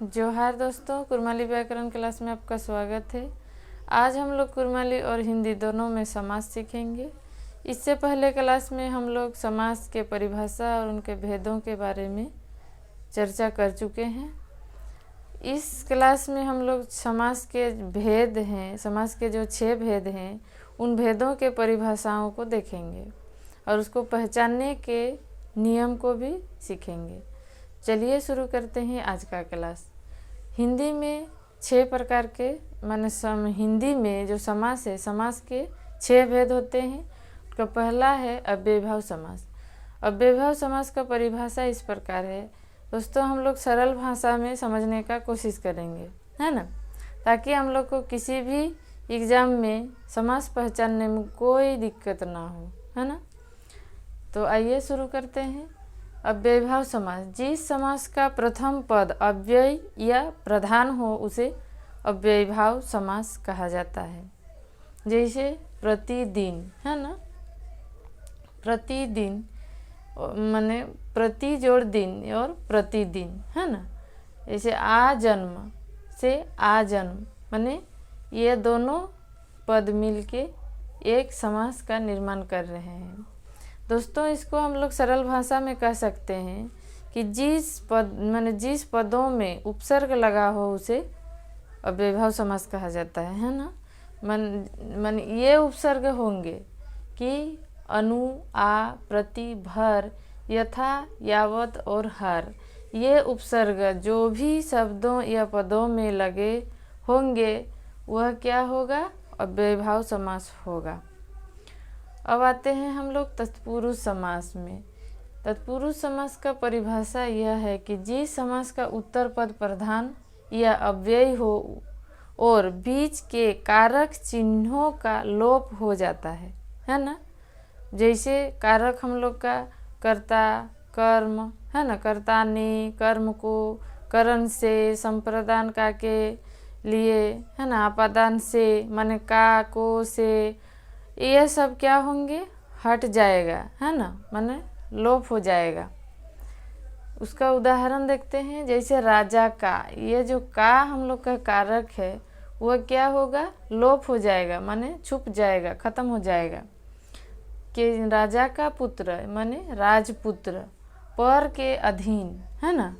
जोहार दोस्तों, कुरमाली व्याकरण क्लास में आपका स्वागत है। आज हम लोग कुरमाली और हिंदी दोनों में समास सीखेंगे। इससे पहले क्लास में हम लोग समास के परिभाषा और उनके भेदों के बारे में चर्चा कर चुके हैं। इस क्लास में हम लोग समास के भेद हैं, समास के जो 6 भेद हैं, उन भेदों के परिभाषाओं को देखेंगे और उसको पहचानने के नियम को भी सीखेंगे। चलिए शुरू करते हैं आज का क्लास। हिंदी में 6 प्रकार के हिंदी में जो समास है, समास के 6 भेद होते हैं। उसका पहला है अव्ययीभाव समास। अव्ययीभाव समास का परिभाषा इस प्रकार है। दोस्तों, हम लोग सरल भाषा में समझने का कोशिश करेंगे, है ना, ताकि हम लोग को किसी भी एग्ज़ाम में समास पहचानने में कोई दिक्कत ना हो, है ना। तो आइए शुरू करते हैं। अव्ययीभाव समास, जिस समास का प्रथम पद अव्यय या प्रधान हो उसे अव्ययीभाव समास कहा जाता है। जैसे प्रतिदिन, है ना, प्रतिदिन माने प्रति जोड़ दिन और प्रतिदिन, है ना। जैसे आजन्म से आजन्म, माने ये दोनों पद मिलके एक समास का निर्माण कर रहे हैं। दोस्तों, इसको हम लोग सरल भाषा में कह सकते हैं कि जिस पदों में उपसर्ग लगा हो उसे अव्ययीभाव समास कहा जाता है ना। ये उपसर्ग होंगे कि अनु, आ, प्रति, भर, यथा, यावत और हर। ये उपसर्ग जो भी शब्दों या पदों में लगे होंगे वह क्या होगा? अव्ययीभाव समास होगा। अब आते हैं हम लोग तत्पुरुष समास में। तत्पुरुष समास का परिभाषा यह है कि जिस समास का उत्तर पद प्रधान या अव्ययी हो और बीच के कारक चिन्हों का लोप हो जाता है ना। जैसे कारक हम लोग का कर्ता, कर्म, है ना, कर्ता ने कर्म को करण से, संप्रदान का के लिए, है ना, आपादान से माने का, को, से, ये सब क्या होंगे? हट जाएगा, है ना, माने लोप हो जाएगा। उसका उदाहरण देखते हैं। जैसे राजा का, ये जो का हम लोग का कारक है वह क्या होगा? लोप हो जाएगा, माने छुप जाएगा, खत्म हो जाएगा। कि राजा का पुत्र माने राजपुत्र, पर के अधीन, है ना,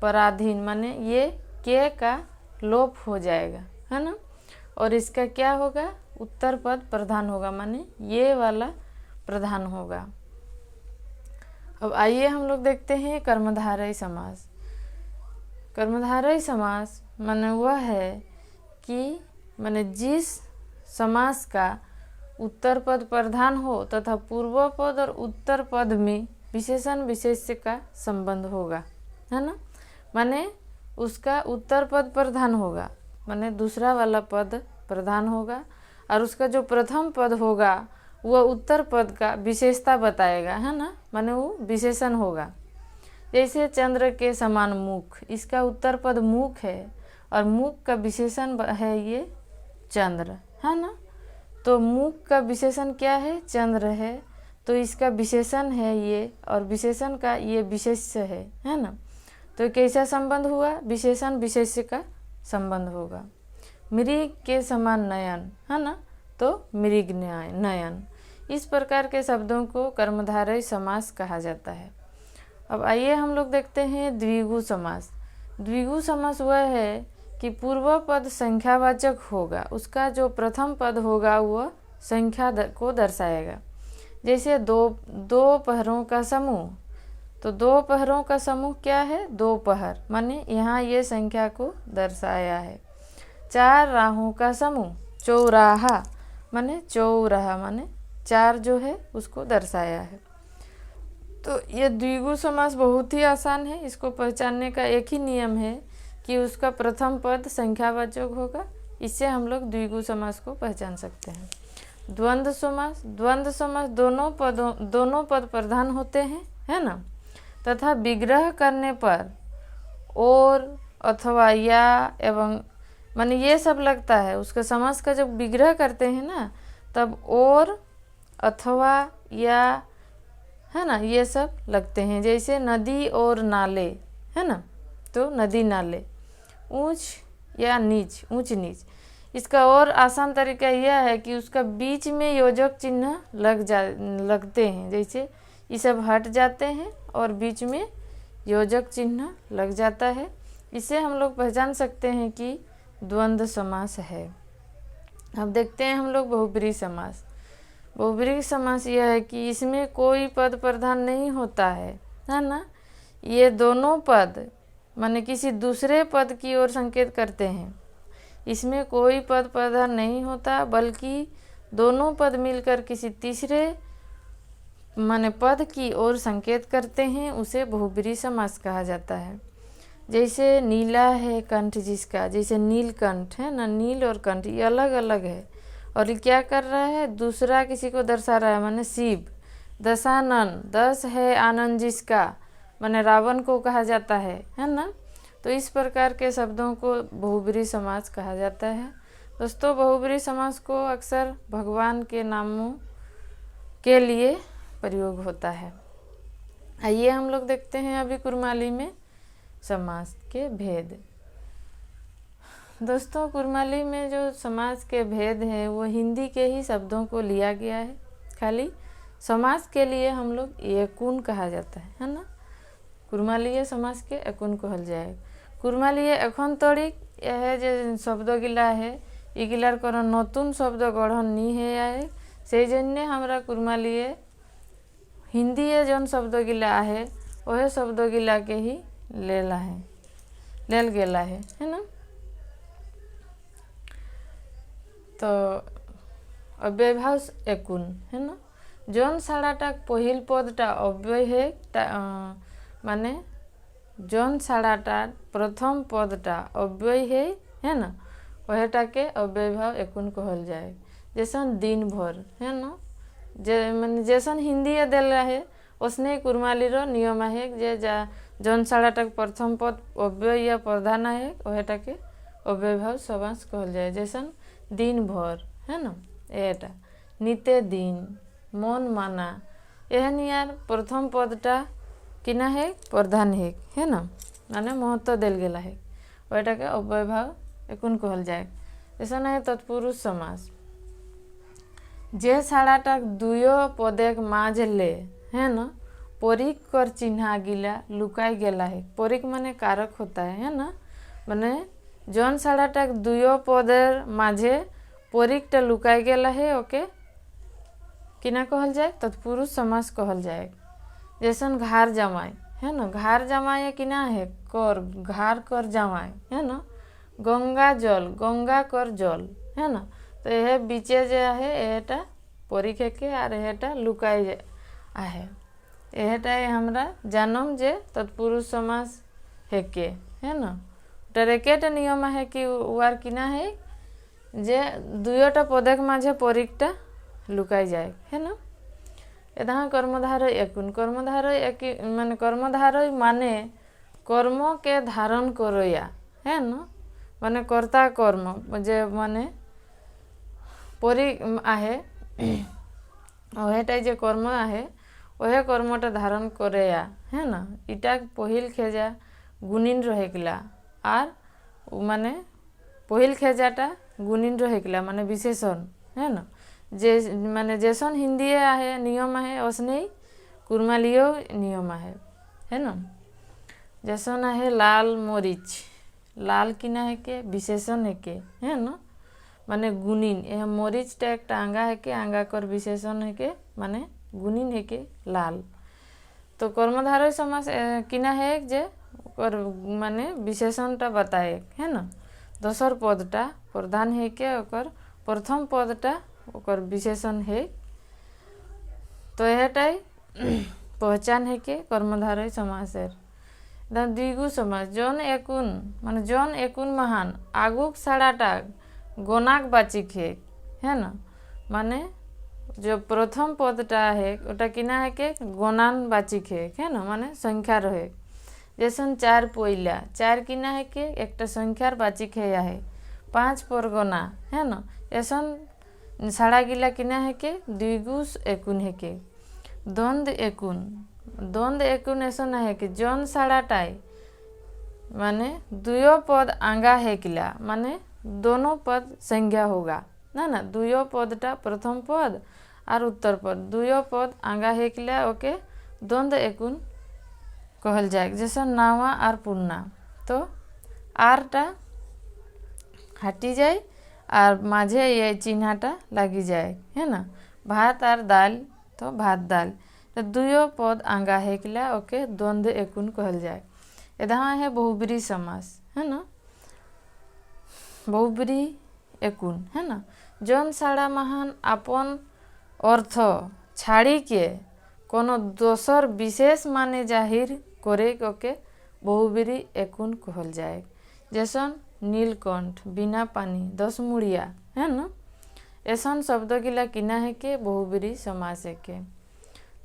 पराधीन, माने ये के का लोप हो जाएगा, है ना। और इसका क्या होगा? उत्तर पद प्रधान होगा, माने ये वाला प्रधान होगा। अब आइए हम लोग देखते हैं कर्मधारय समास। कर्मधारय समास माने वह है कि माने जिस समास का उत्तर पद प्रधान हो तथा पूर्व पद और उत्तर पद में विशेषण विशेष्य का संबंध होगा, है ना। माने उसका उत्तर पद प्रधान होगा, माने दूसरा वाला पद प्रधान होगा और उसका जो प्रथम पद होगा वह उत्तर पद का विशेषता बताएगा, है ना, माने वो विशेषण होगा। जैसे चंद्र के समान मुख, इसका उत्तर पद मुख है और मुख का विशेषण है ये चंद्र, है ना। तो मुख का विशेषण क्या है? चंद्र है। तो इसका विशेषण है ये और विशेषण का ये विशेष्य है ना। तो कैसा संबंध हुआ? विशेषण विशेष्य का संबंध होगा। मृग के समान नयन, है ना, तो मृग नयन। इस प्रकार के शब्दों को कर्मधारय समास कहा जाता है। अब आइए हम लोग देखते हैं द्विगु समास। द्विगु समास वह है कि पूर्व पद संख्यावाचक होगा, उसका जो प्रथम पद होगा वह संख्या को दर्शाएगा। जैसे दो पहरों का समूह, तो 2 पहरों का समूह क्या है? 2 पहर, माने यहाँ ये संख्या को दर्शाया है। 4 राहों का समूह, चौराहा, माने चौराहा, माने 4 जो है उसको दर्शाया है। तो ये द्विगु समास बहुत ही आसान है। इसको पहचानने का एक ही नियम है कि उसका प्रथम पद संख्यावाचक होगा। इससे हम लोग द्विगु समास को पहचान सकते हैं। द्वंद्व समास, द्वंद्व समास दोनों पद प्रधान होते हैं, है ना, तथा विग्रह करने पर और अथवा या एवं माने ये सब लगता है। उसका समास का जब विग्रह करते हैं ना तब और अथवा या, है ना, ये सब लगते हैं। जैसे नदी और नाले, है ना, तो नदी नाले। ऊंच या नीच, ऊंच नीच। इसका और आसान तरीका यह है कि उसका बीच में योजक चिन्ह लगते हैं। जैसे ये सब हट जाते हैं और बीच में योजक चिन्ह लग जाता है। इसे हम लोग पहचान सकते हैं कि द्वंद्व समास है। अब देखते हैं हम लोग बहुब्रीहि समास। बहुब्रीहि समास यह है कि इसमें कोई पद प्रधान नहीं होता है ना। ये दोनों पद माने किसी दूसरे पद की ओर संकेत करते हैं। इसमें कोई पद प्रधान नहीं होता, बल्कि दोनों पद मिलकर किसी तीसरे माने पद की ओर संकेत करते हैं। उसे बहुब्रीहि समास कहा जाता है। जैसे नीला है कंठ जिसका, जैसे नीलकंठ है ना, नील और कंठ ये अलग अलग है और ये क्या कर रहा है, दूसरा किसी को दर्शा रहा है, माने शिव। दशानन, दस है आनंद जिसका, माने रावण को कहा जाता है ना। तो इस प्रकार के शब्दों को बहुब्रीहि समास कहा जाता है। दोस्तों, बहुब्रीहि समास को अक्सर भगवान के नामों के लिए प्रयोग होता है। आइए हम लोग देखते हैं अभी कुर्माली में समास के भेद। दोस्तों, कुर्माली में जो समास के भेद हैं वो हिंदी के ही शब्दों को लिया गया है। खाली समास के लिए हम लोग एकुन कहा जाता है ना। कुर्मालीय समास के एकुन कहल जाए। कुर्मालीय এখন तड़िक यह जे शब्दगिला है इगिलार कोनो नतून शब्द गठन नी है आए, সেই জন্য हमरा कुर्मालीय हिंदी जौन शब्दगिला है वह शब्दगिला के ही लेल गेला है ना। तो अव्ययभाव एकुन है ना। जौन साड़ाटा पहिल पदटा अव्यय है माने जौन साड़ाटा प्रथम पदटा अव्यय है ना, वहटा के अव्ययभाव एकुन कहल जाए। जैसन दिन भर है ना, माने जैसन हिंदी देला है उसने कुर्माली रो नियम है जे जौन साड़ाटा प्रथम पद अव्यय या प्रधान है वहटा के अव्ययभाव समास कहल जाए। जैसन दिन भर है ना, एटा नित्य दिन, मन माना, एहन यार प्रथम पदटा किना है प्रधान है ना, माने महत्व देल गेला है, वहटा के अव्ययभाव एकुन कहल जाए। ऐसा है तत्पुरुष समास। जे साड़ाटा दुयो पदेक माझले है ना, परिक कर चिन्हा गिला लुकाई गेला है। परिक माने कारक होता है ना, माने जौन साड़ाटा दुयो पदेर माझे परिकटा लुकाई गेला है ओके किना कहल जाए, तत्पुरुष समास कहल जाए। जैसन घार जमाई है ना, घार जमाई किना है कर, घार कर जमाई है ना। गंगा जल, गंगा कर जल है ना। तो यह बीचे जे है एटा परिक है के आर एटा लुकाई आहे। एटा हमरा जानम जे तत्पुरुष समास है के है ना। टरेकेटा नियम है कि वार किना है जे दुयोटा पदेक माझे परिकटा लुकाई जाए है ना। एदा कर्मधारय एकुन। कर्मधारय माने कर्मधारय माने कर्म के धारण करोया है ना, माने कर्ता कर्म जे माने परि आहे वहटा जे कर्म आहे वह कर्मटा धारण करेया है ना। इटा पहिल खेजा गुणिन रहेगिला आर माने पहिल खेजाटा गुणिन रहेगिला माने विशेषण है ना। जे माने जैसन हिंदी आहे नियम आहे उसने कुर्मालीय नियम है ना। जैसन आहे लाल मरीच, लाल किना है के विशेषण है के है ना, माने गुणिन। यह मरीचटा एक आंगा है के आंगा कर विशेषण है के माने गुणिन है के लाल। तो कर्मधारय समास किना है जे कर माने विशेषणटा बताए है ना। दोसर पदटा प्रधान है के ओकर प्रथम पदटा ओकर विशेषण है। तो यहटाई पहचान है के कर्मधारय समासेर। द्विगु समास जौन एकुन माने जौन एकुन महान आगुक साड़ाटा गणाक बाचिक है ना, माने जो प्रथम पदटा है ओटा किना है के गणान बाचिक है ना, माने संख्या रहे। जैसन चार पहिला, चार किना है के एकटा संख्यार बाचिक है, पाँच परगना है ना। ऐसन साड़ा गिला किना है के द्विगु एकुन है के। द्वंद्व एकुन, द्वंद्व एकुन ऐसा है कि जौन साड़ाटाई माने दुयो पद आंगा हेकिला माने दोनों पद संज्ञा होगा ना ना। दुयो पदटा प्रथम पद और उत्तर पद दुयो पद आंगा हेकिला ओके द्वंद्व एकुन कहल जाए। जैसे नावा और पूर्णा तो आरटा हटी जाए और माझे ये चिन्हाटा लगी जाए है ना। भात और दाल तो भात दाल तो दुयो पद आंगा हेकिला ओके द्वंद्व एकुन कहल जाए। एदहा है बहुब्री समास है ना। बहुब्री एकुन है ना जौन साड़ा महान अपन अर्थ छाड़ी के कोनो दोसर विशेष माने जाहिर करे के बहुब्री एकुन कहल जाए। जैसन नीलकंठ बिना पानी 10 मुड़िया है ना। ऐसा शब्द गिला किना है के बहुब्री समास है के।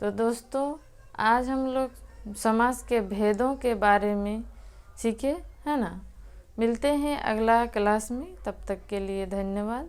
तो दोस्तों आज हम लोग समास के भेदों के बारे में सीखे है ना। मिलते हैं अगला क्लास में, तब तक के लिए धन्यवाद।